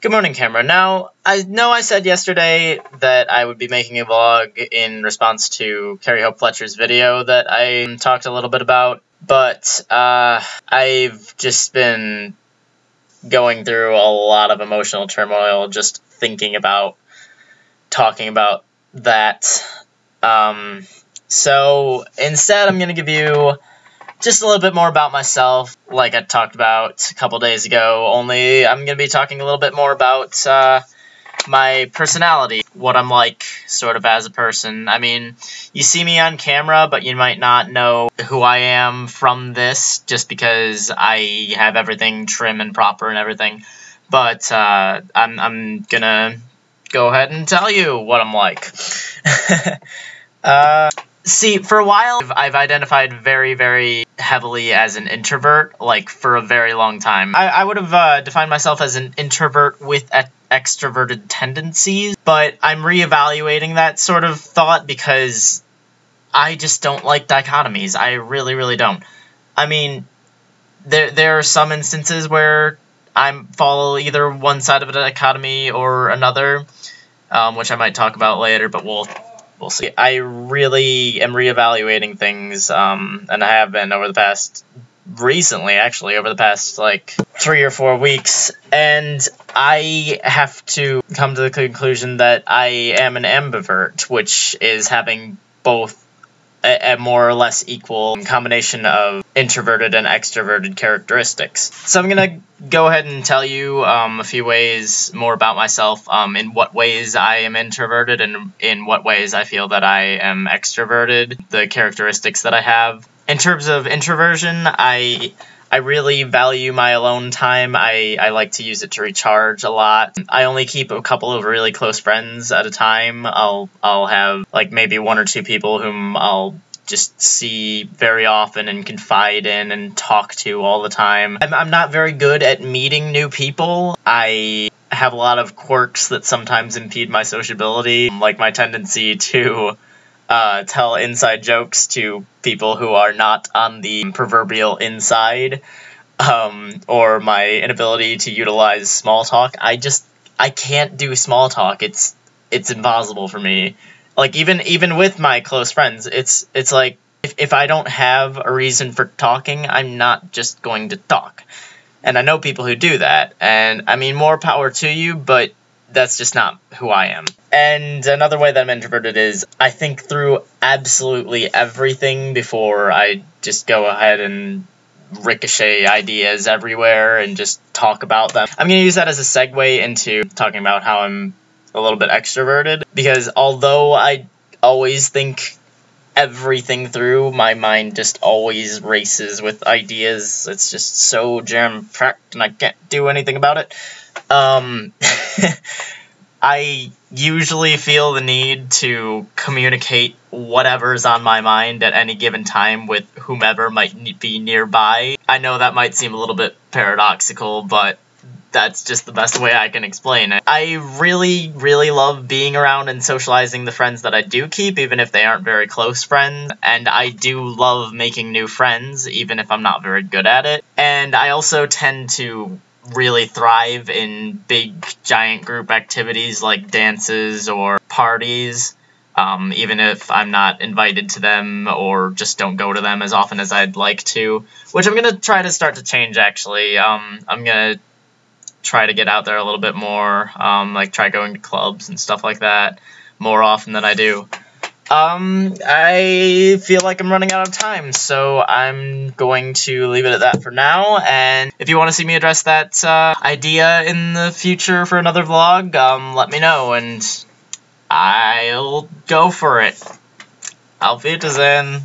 Good morning, camera. Now, I know I said yesterday that I would be making a vlog in response to Carrie Hope Fletcher's video that I talked a little bit about, but I've just been going through a lot of emotional turmoil just thinking about talking about that. So instead, I'm going to give you just a little bit more about myself, like I talked about a couple days ago, only I'm going to be talking a little bit more about my personality, what I'm like sort of as a person. I mean, you see me on camera, but you might not know who I am from this, just because I have everything trim and proper and everything. But I'm going to go ahead and tell you what I'm like. See, for a while, I've identified very, very heavily as an introvert, like, for a very long time. I would have defined myself as an introvert with extroverted tendencies, but I'm reevaluating that sort of thought because I just don't like dichotomies. I really, really don't. I mean, there are some instances where I follow either one side of a dichotomy or another, which I might talk about later, but we'll see. I really am reevaluating things, and I have been over the past, like, 3 or 4 weeks, and I have to come to the conclusion that I am an ambivert, which is having both a more or less equal combination of introverted and extroverted characteristics. So I'm gonna go ahead and tell you a few ways more about myself, in what ways I am introverted and in what ways I feel that I am extroverted, the characteristics that I have. In terms of introversion, I really value my alone time. I like to use it to recharge a lot. I only keep a couple of really close friends at a time. I'll have like maybe 1 or 2 people whom I'll just see very often and confide in and talk to all the time. I'm not very good at meeting new people. I have a lot of quirks that sometimes impede my sociability, like my tendency to tell inside jokes to people who are not on the proverbial inside, or my inability to utilize small talk. I can't do small talk. It's impossible for me. Like, even with my close friends, it's like, if I don't have a reason for talking, I'm not just going to talk. And I know people who do that, and I mean, more power to you, but that's just not who I am. And another way that I'm introverted is I think through absolutely everything before I just go ahead and ricochet ideas everywhere and just talk about them. I'm going to use that as a segue into talking about how I'm a little bit extroverted, because although I always think everything through, my mind just always races with ideas. It's just so jam-packed and I can't do anything about it. I usually feel the need to communicate whatever's on my mind at any given time with whomever might be nearby. I know that might seem a little bit paradoxical, but that's just the best way I can explain it. I really, really love being around and socializing the friends that I do keep, even if they aren't very close friends. And I do love making new friends, even if I'm not very good at it. And I also tend to really thrive in big, giant group activities like dances or parties, even if I'm not invited to them or just don't go to them as often as I'd like to, which I'm going to try to start to change, actually. I'm going to try to get out there a little bit more, like try going to clubs and stuff like that more often than I do. I feel like I'm running out of time, so I'm going to leave it at that for now, and if you want to see me address that idea in the future for another vlog, let me know, and I'll go for it. Auf Wiedersehen.